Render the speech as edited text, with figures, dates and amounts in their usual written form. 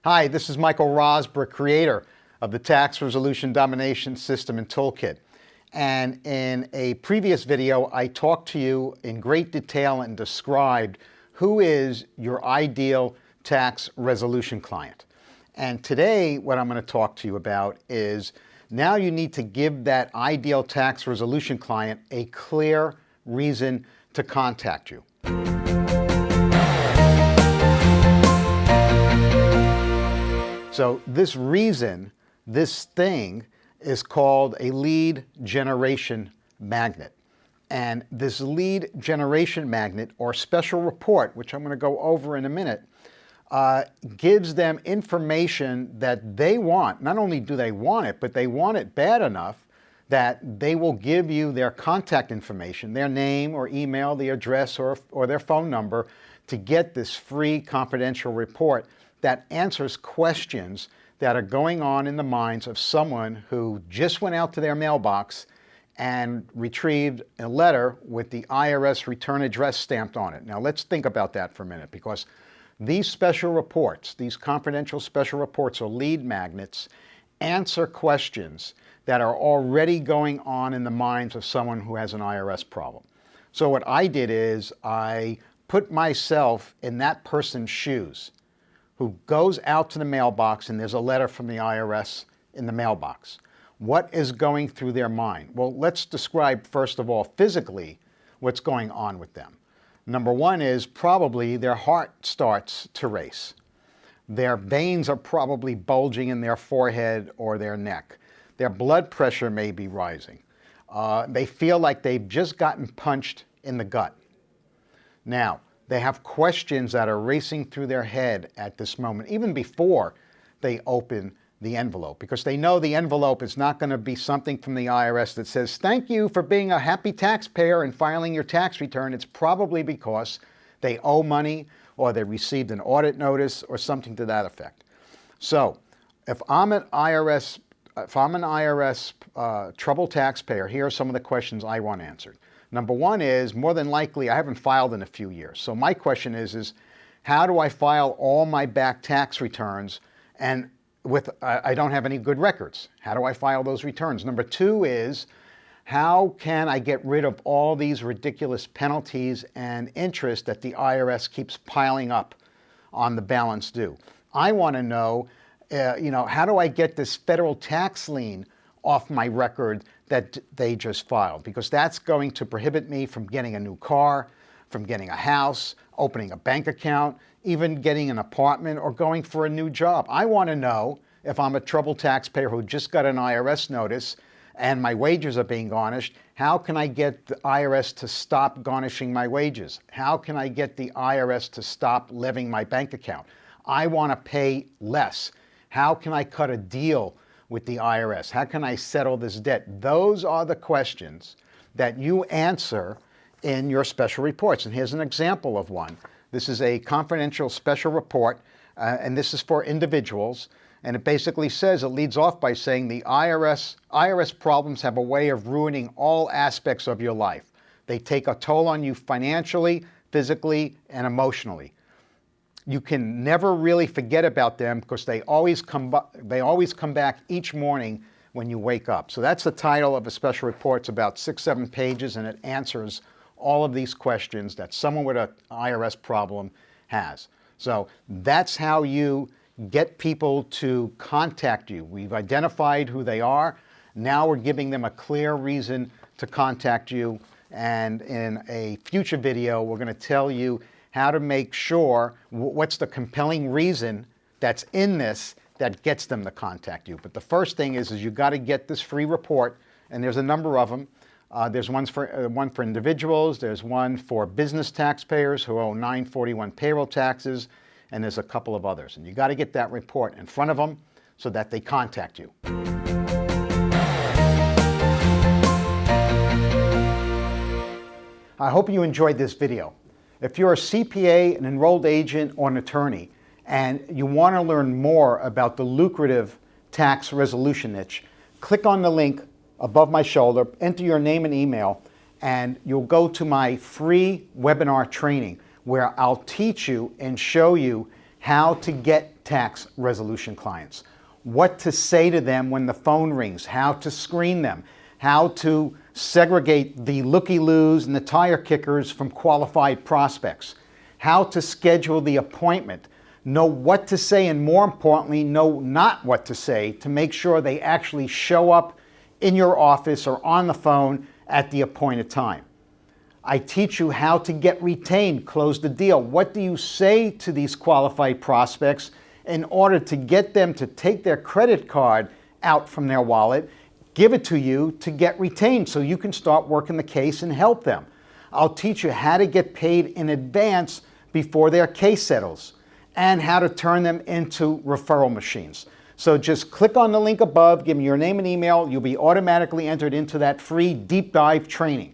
Hi, this is Michael Rosbrook, creator of the Tax Resolution Domination System and Toolkit. And in a previous video, I talked to you in great detail and described who is your ideal tax resolution client. And today, what I'm going to talk to you about is now you need to give that ideal tax resolution client a clear reason to contact you. So this reason, this thing, is called a lead generation magnet. And this lead generation magnet, or special report, which I'm going to go over in a minute, gives them information that they want. Not only do they want it, but they want it bad enough that they will give you their contact information, their name or email, the address or their phone number, to get this free confidential report that answers questions that are going on in the minds of someone who just went out to their mailbox and retrieved a letter with the IRS return address stamped on it. Now let's think about that for a minute, because these special reports, these confidential special reports or lead magnets, answer questions that are already going on in the minds of someone who has an IRS problem. So what I did is I put myself in that person's shoes who goes out to the mailbox and there's a letter from the IRS in the mailbox. What is going through their mind? Well, let's describe first of all physically what's going on with them. Number one is probably their heart starts to race. Their veins are probably bulging in their forehead or their neck. Their blood pressure may be rising. They feel like they've just gotten punched in the gut. Now, they have questions that are racing through their head at this moment, even before they open the envelope, because they know the envelope is not going to be something from the IRS that says, "Thank you for being a happy taxpayer and filing your tax return." It's probably because they owe money or they received an audit notice or something to that effect. So if I'm an IRS troubled taxpayer, here are some of the questions I want answered. Number one is, more than likely, I haven't filed in a few years. So my question is how do I file all my back tax returns and I don't have any good records? How do I file those returns? Number two is, how can I get rid of all these ridiculous penalties and interest that the IRS keeps piling up on the balance due? I want to know, how do I get this federal tax lien off my record that they just filed? Because that's going to prohibit me from getting a new car, from getting a house, opening a bank account, even getting an apartment or going for a new job. I want to know, if I'm a troubled taxpayer who just got an IRS notice and my wages are being garnished, how can I get the IRS to stop garnishing my wages? How can I get the IRS to stop levying my bank account? I want to pay less. How can I cut a deal with the IRS? How can I settle this debt? Those are the questions that you answer in your special reports. And here's an example of one. This is a confidential special report, and this is for individuals. And it basically says, it leads off by saying the IRS problems have a way of ruining all aspects of your life. They take a toll on you financially, physically, and emotionally. You can never really forget about them because they always come back each morning when you wake up. So that's the title of a special report. It's about 6-7 pages, and it answers all of these questions that someone with an IRS problem has. So that's how you get people to contact you. We've identified who they are. Now we're giving them a clear reason to contact you. And in a future video, we're going to tell you how to make sure what's the compelling reason that's in this that gets them to contact you. But the first thing is you got to get this free report, and there's a number of them. There's one for individuals, there's one for business taxpayers who owe 941 payroll taxes, and there's a couple of others. And you got to get that report in front of them so that they contact you. I hope you enjoyed this video. If you're a CPA, an enrolled agent, or an attorney, and you want to learn more about the lucrative tax resolution niche, click on the link above my shoulder, enter your name and email, and you'll go to my free webinar training where I'll teach you and show you how to get tax resolution clients. What to say to them when the phone rings, how to screen them, how to segregate the looky-loos and the tire kickers from qualified prospects, how to schedule the appointment, know what to say, and more importantly, know not what to say to make sure they actually show up in your office or on the phone at the appointed time. I teach you how to get retained, close the deal. What do you say to these qualified prospects in order to get them to take their credit card out from their wallet, give it to you to get retained so you can start working the case and help them. I'll teach you how to get paid in advance before their case settles and how to turn them into referral machines. So just click on the link above, give me your name and email. You'll be automatically entered into that free deep dive training.